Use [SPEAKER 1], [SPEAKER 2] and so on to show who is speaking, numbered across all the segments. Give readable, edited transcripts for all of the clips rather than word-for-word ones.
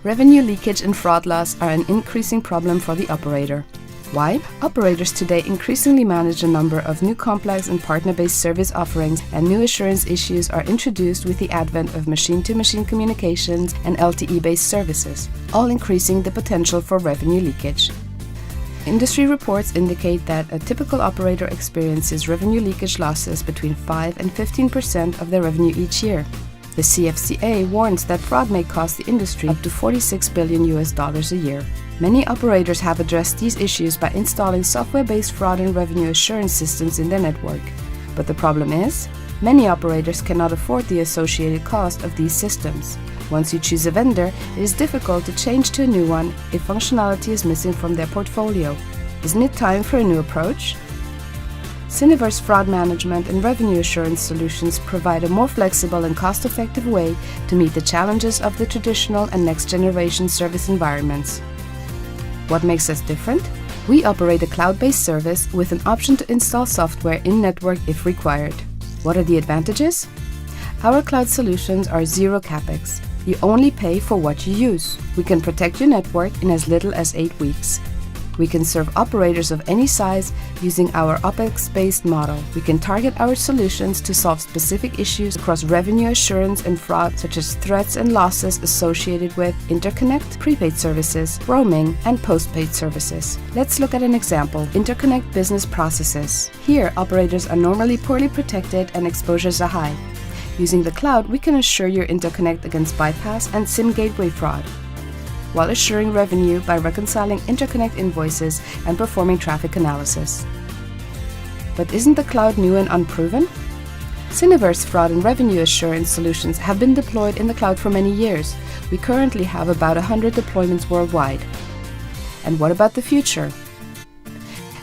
[SPEAKER 1] Revenue leakage and fraud loss are an increasing problem for the operator. Why? Operators today increasingly manage a number of new complex and partner-based service offerings, and new assurance issues are introduced with the advent of machine-to-machine communications and LTE-based services, all increasing the potential for revenue leakage. Industry reports indicate that a typical operator experiences revenue leakage losses between 5 and 15% of their revenue each year. The CFCA warns that fraud may cost the industry up to $46 billion a year. Many operators have addressed these issues by installing software-based fraud and revenue assurance systems in their network. But the problem is, many operators cannot afford the associated cost of these systems. Once you choose a vendor, it is difficult to change to a new one if functionality is missing from their portfolio. Isn't it time for a new approach? Syniverse fraud management and revenue assurance solutions provide a more flexible and cost-effective way to meet the challenges of the traditional and next-generation service environments. What makes us different? We operate a cloud-based service with an option to install software in-network if required. What are the advantages? Our cloud solutions are zero capex. You only pay for what you use. We can protect your network in as little as 8 weeks. We can serve operators of any size using our OpEx-based model. We can target our solutions to solve specific issues across revenue assurance and fraud, such as threats and losses associated with interconnect, prepaid services, roaming, and postpaid services. Let's look at an example: interconnect business processes. Here, operators are normally poorly protected and exposures are high. Using the cloud, we can assure your interconnect against bypass and SIM gateway fraud, while assuring revenue by reconciling interconnect invoices and performing traffic analysis. But isn't the cloud new and unproven? Syniverse fraud and revenue assurance solutions have been deployed in the cloud for many years. We currently have about 100 deployments worldwide. And what about the future?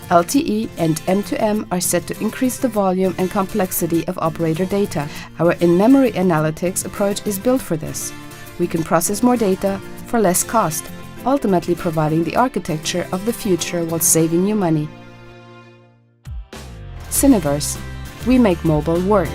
[SPEAKER 1] LTE and M2M are set to increase the volume and complexity of operator data. Our in-memory analytics approach is built for this. We can process more data for less cost, ultimately providing the architecture of the future while saving you money. Syniverse. We make mobile work.